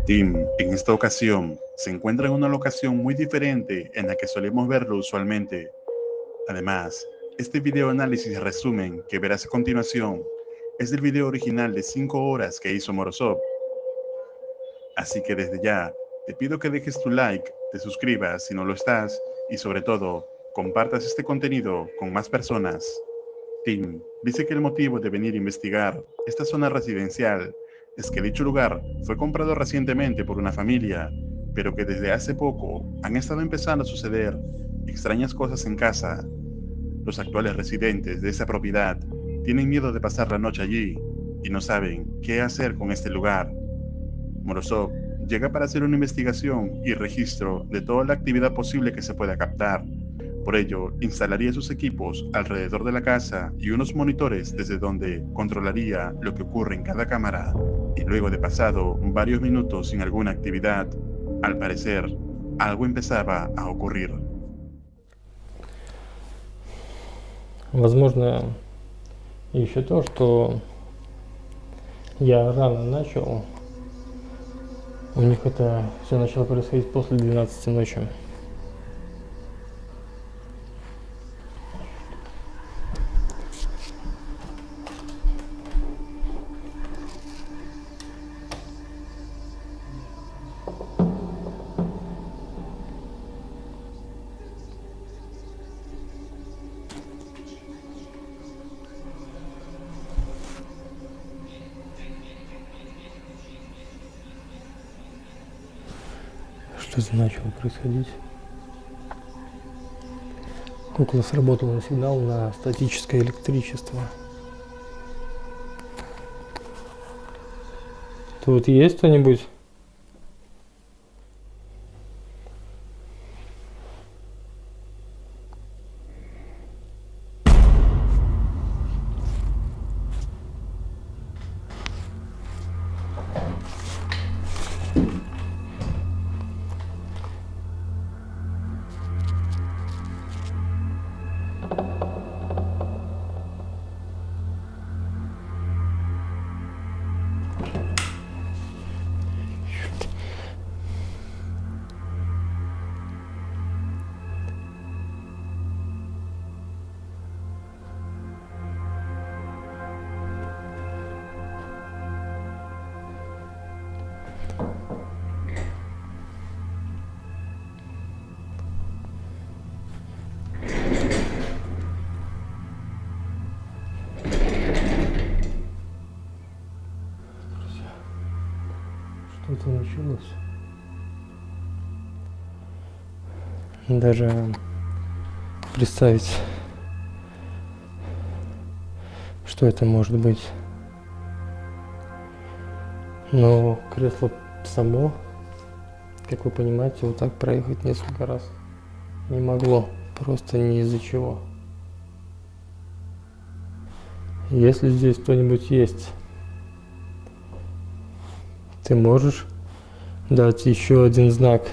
Tim, en esta ocasión, se encuentra en una locación muy diferente en la que solemos verlo usualmente. Además, este video análisis resumen que verás a continuación es del video original de 5 horas que hizo Morozov. Así que desde ya, te pido que dejes tu like, te suscribas si no lo estás y sobre todo, compartas este contenido con más personas. Tim dice que el motivo de venir a investigar esta zona residencial es que dicho lugar fue comprado recientemente por una familia, pero que desde hace poco han estado empezando a suceder extrañas cosas en casa. Los actuales residentes de esa propiedad tienen miedo de pasar la noche allí y no saben qué hacer con este lugar. Morozov llega para hacer una investigación y registro de toda la actividad posible que se pueda captar. Por ello, instalaría sus equipos alrededor de la casa y unos monitores desde donde controlaría lo que ocurre en cada cámara. Y luego de pasado varios minutos sin alguna actividad, al parecer, algo empezaba a ocurrir. Возможно, еще то, что я рано начал. У них это все начало происходить после 12 ночи. Что-то начало происходить. Кукла сработала на сигнал на статическое электричество. Тут есть кто-нибудь? Что-то началось. Даже представить, что это может быть. Но кресло само, как вы понимаете, вот так проехать несколько раз не могло. Просто ни из-за чего. Если здесь кто-нибудь есть, ты можешь дать еще один знак?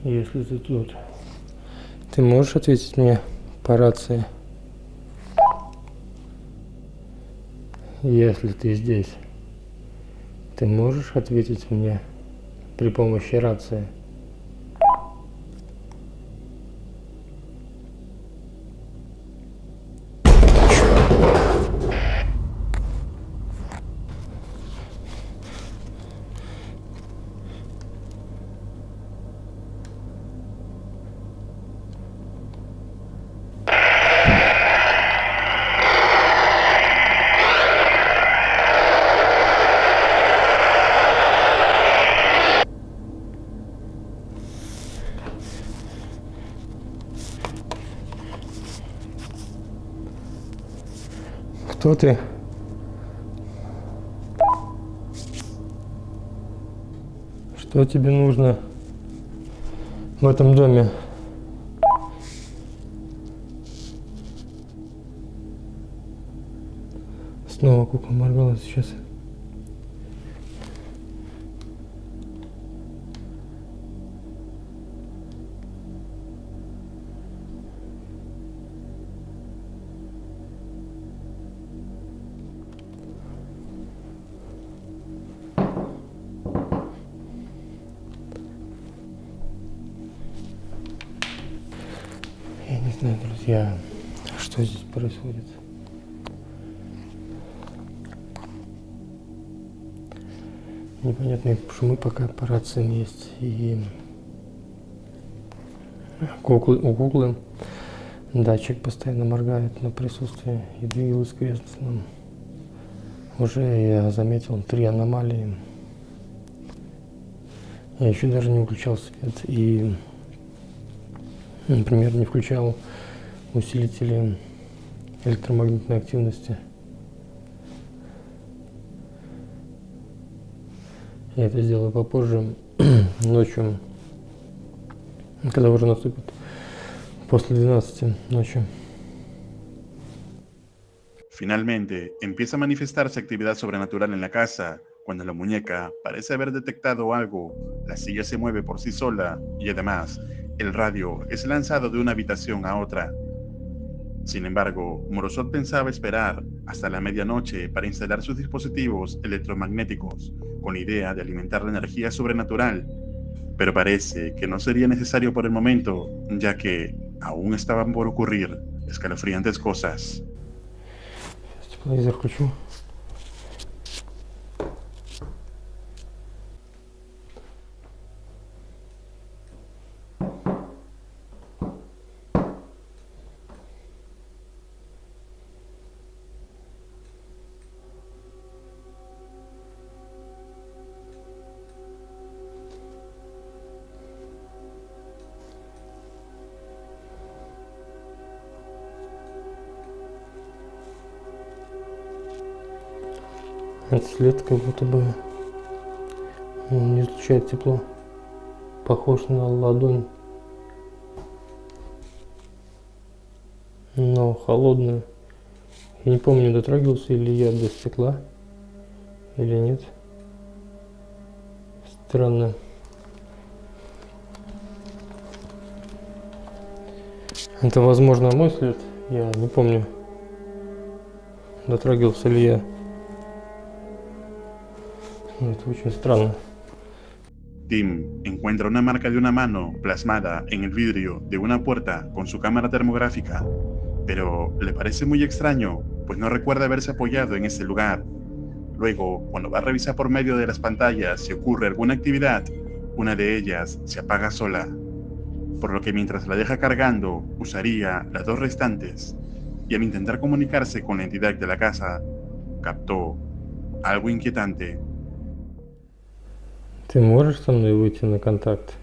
Если ты тут, ты можешь ответить мне по рации? Если ты здесь, ты можешь ответить мне при помощи рации? Кто ты? Что тебе нужно в этом доме? Снова кукла моргала сейчас. Я не знаю, друзья, что здесь происходит. Непонятные шумы пока по рациям есть. И у куклы датчик постоянно моргает на присутствие и двигалась крестным. Уже я заметил 3 аномалии. Я еще даже не выключал свет и, например, не включал усилители электромагнитной активности. Я это сделаю попозже, ночью, когда уже наступит после 12 ночи. Finalmente, empieza a manifestarse actividad sobrenatural en la casa. Cuando la muñeca parece haber detectado algo, la silla se mueve por sí sola y además, el radio es lanzado de una habitación a otra. Sin embargo, Morozov pensaba esperar hasta la medianoche para instalar sus dispositivos electromagnéticos, con idea de alimentar la energía sobrenatural. Pero parece que no sería necesario por el momento, ya que aún estaban por ocurrir escalofriantes cosas. Телевизор включу. Этот след как будто бы не излучает тепло. Похож на ладонь, но холодную. Я не помню, дотрагивался ли я до стекла или нет. Странно. Это, возможно, мой след. Я не помню, дотрагивался ли я. Это очень странно. Tim encuentra una marca de una mano plasmada en el vidrio de una puerta con su cámara termográfica, pero le parece muy extraño, pues no recuerda haberse apoyado en ese lugar. Luego, cuando va a revisar por medio de las pantallas si ocurre alguna actividad, una de ellas se apaga sola, por lo que mientras la deja cargando, usaría las 2 restantes, y al intentar comunicarse con la entidad de la casa, captó algo inquietante. Ты можешь со мной выйти на контакт?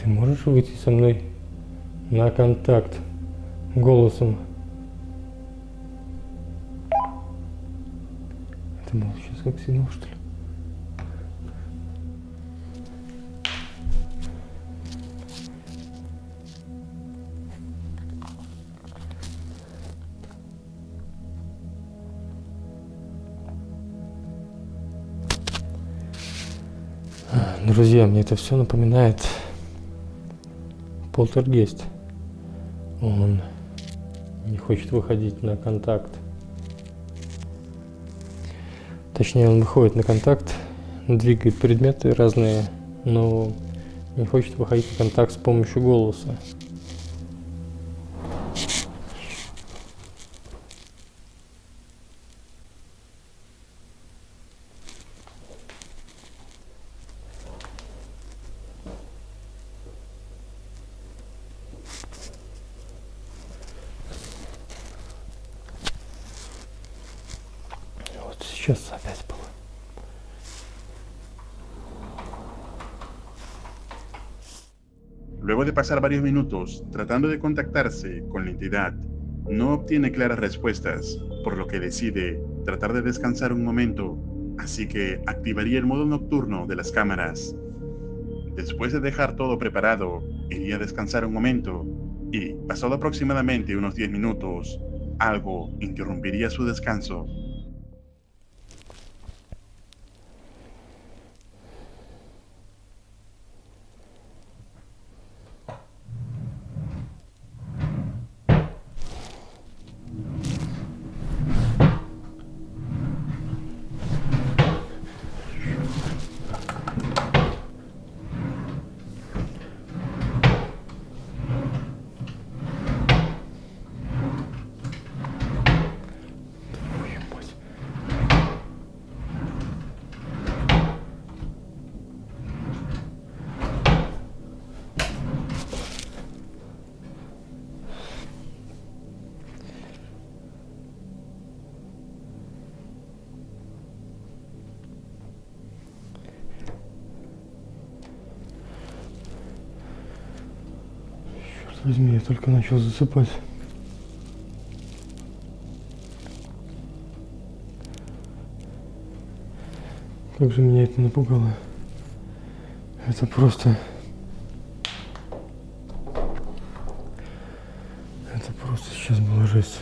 Ты можешь выйти со мной на контакт голосом? Это было сейчас как сигнал, что ли? Друзья, мне это все напоминает полтергейст. Он не хочет выходить на контакт. Точнее, он выходит на контакт, двигает предметы разные, но не хочет выходить на контакт с помощью голоса. Сейчас опять было. Luego de pasar varios minutos tratando de contactarse con la entidad, no obtiene claras respuestas, por lo que decide tratar de descansar un momento, así que activaría el modo nocturno de las cámaras. Después de dejar todo preparado, iría a descansar un momento y, pasado aproximadamente unos 10 minutos, algo interrumpiría su descanso. Черт возьми, я только начал засыпать. Как же меня это напугало. Это просто сейчас была жесть.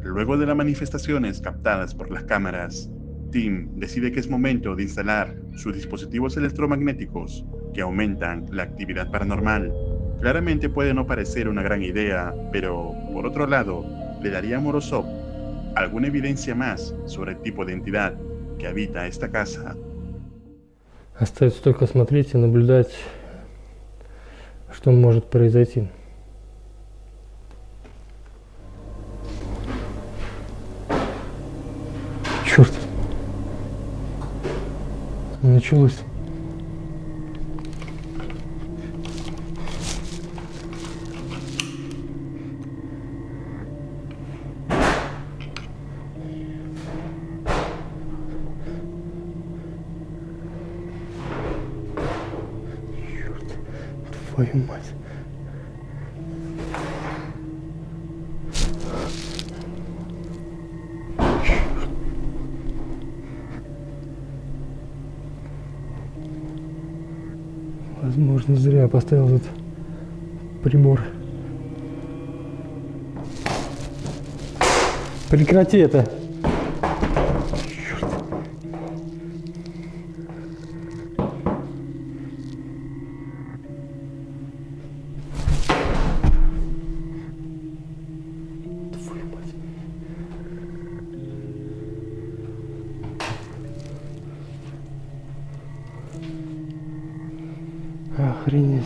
Luego de las manifestaciones captadas por las cámaras, Tim decide que es momento de instalar sus dispositivos electromagnéticos que aumentan la actividad paranormal. Claramente puede no parecer una gran idea, pero por otro lado, le daría a Morozov alguna evidencia más sobre el tipo de entidad que habita esta casa. Остается только смотреть и наблюдать, что может произойти. Черт! Началось. Твою мать. Возможно, зря я поставил этот прибор. Прекрати это. Черт. Твою мать. Охренеть.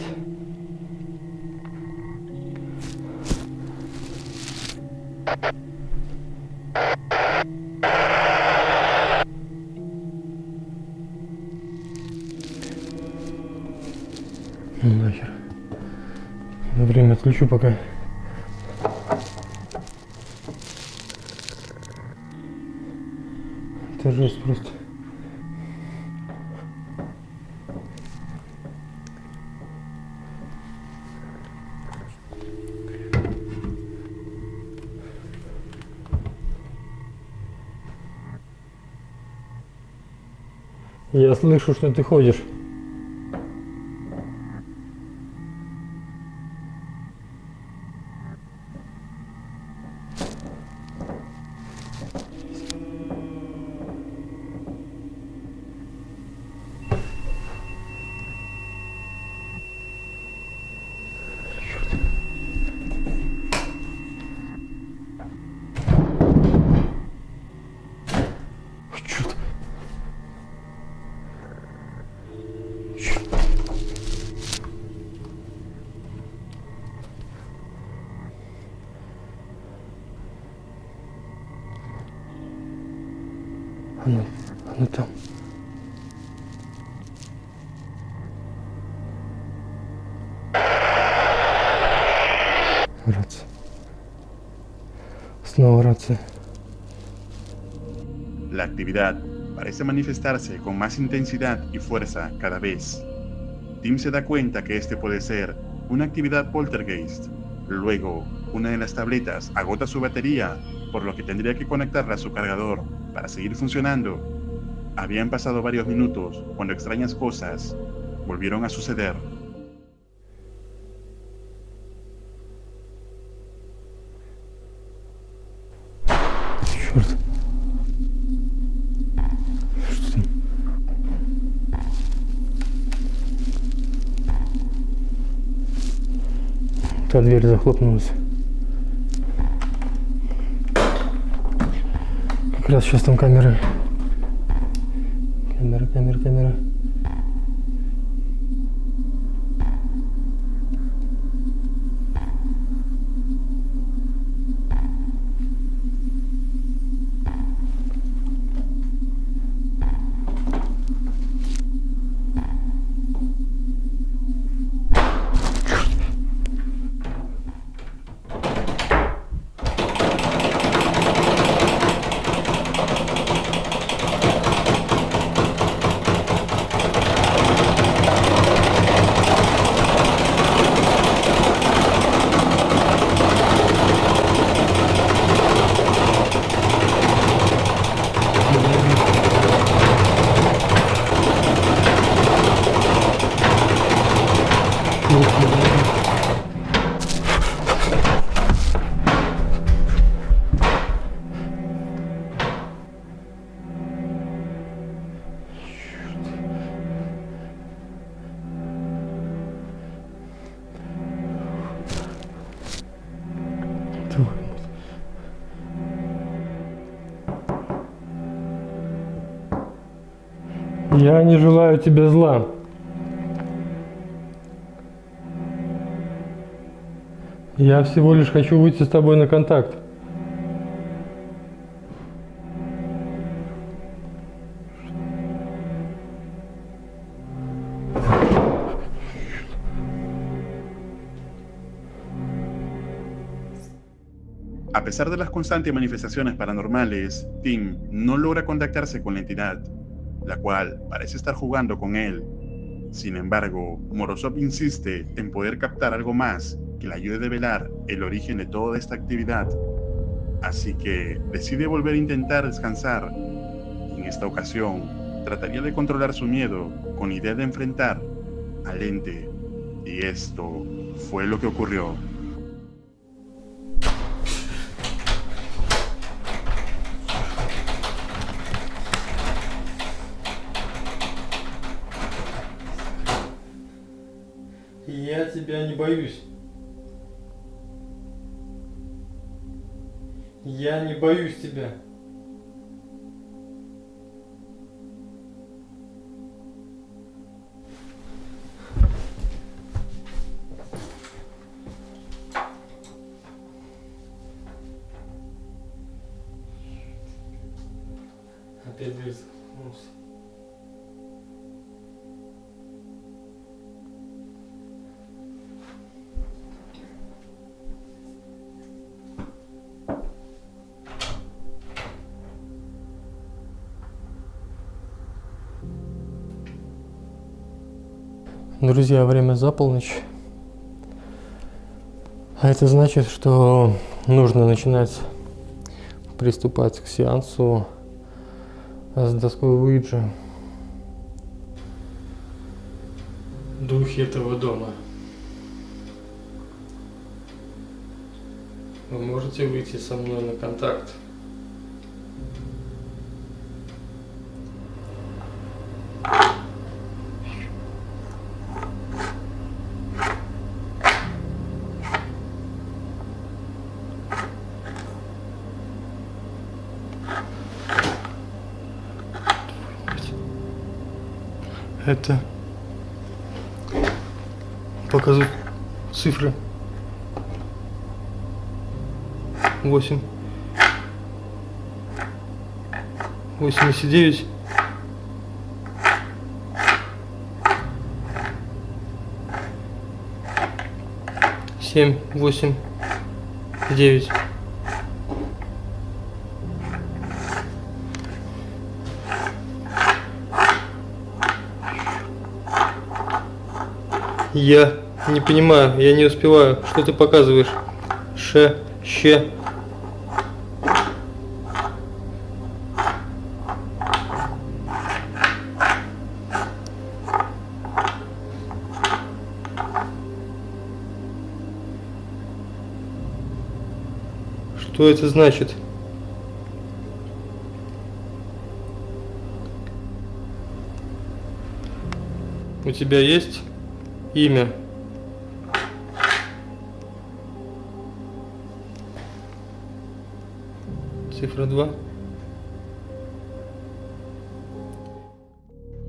Ну нахер. На время отключу пока. Это жесть просто. Я слышу, что ты ходишь. Черт. Оно там. Рация. Снова рация. La actividad parece manifestarse con más intensidad y fuerza cada vez. Tim se da cuenta que este puede ser una actividad poltergeist. Luego, una de las tabletas agota su batería, por lo que tendría que conectarla a su cargador para seguir funcionando. Habían pasado varios minutos cuando extrañas cosas volvieron a suceder. Черт. Что? Та дверь захлопнулась. Как раз сейчас там камеры. Камера. Я не желаю тебе зла. Я всего лишь хочу выйти с тобой на контакт. A pesar de las constantes manifestaciones paranormales, Tim no logra contactarse con la entidad, la cual parece estar jugando con él. Sin embargo, Morozov insiste en poder captar algo más que le ayude a develar el origen de toda esta actividad, así que decide volver a intentar descansar, y en esta ocasión trataría de controlar su miedo con idea de enfrentar al ente, y esto fue lo que ocurrió. Я тебя не боюсь. Я не боюсь тебя. Опять дверь захлопнулась. Друзья, время за полночь. А это значит, что нужно начинать приступать к сеансу с доской Уиджи. Духи этого дома. Вы можете выйти со мной на контакт. Это показывают цифры 8 89 7 8 9. Я не понимаю, я не успеваю. Что ты показываешь? Ще. Что это значит? У тебя есть имя? Cifra 2.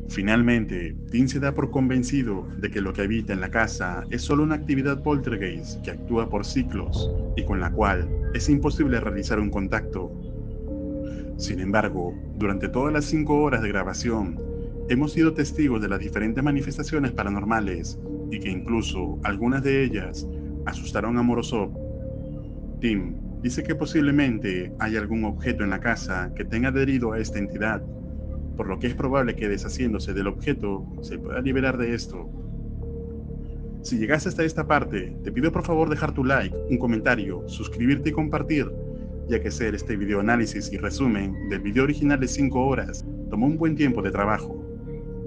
Finalmente, Tim se da por convencido de que lo que habita en la casa es solo una actividad poltergeist que actúa por ciclos y con la cual es imposible realizar un contacto. Sin embargo, durante todas las 5 horas de grabación, hemos sido testigos de las diferentes manifestaciones paranormales y que incluso algunas de ellas asustaron a Morozov. Tim dice que posiblemente hay algún objeto en la casa que tenga adherido a esta entidad, por lo que es probable que deshaciéndose del objeto se pueda liberar de esto. Si llegaste hasta esta parte, te pido por favor dejar tu like, un comentario, suscribirte y compartir, ya que hacer este video análisis y resumen del video original de 5 horas tomó un buen tiempo de trabajo.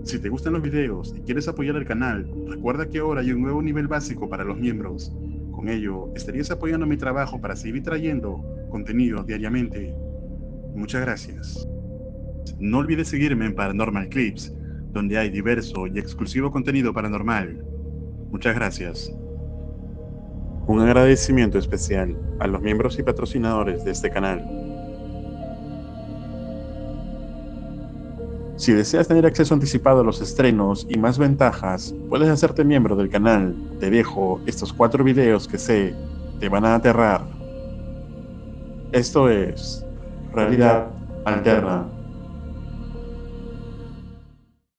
Si te gustan los videos y quieres apoyar el canal, recuerda que ahora hay un nuevo nivel básico para los miembros. Con ello, estarías apoyando mi trabajo para seguir trayendo contenido diariamente. Muchas gracias. No olvides seguirme en Paranormal Clips, donde hay diverso y exclusivo contenido paranormal. Muchas gracias. Un agradecimiento especial a los miembros y patrocinadores de este canal. Si deseas tener acceso anticipado a los estrenos y más ventajas, puedes hacerte miembro del canal. Te dejo estos 4 videos que sé te van a aterrar. Esto es Realidad Alterna.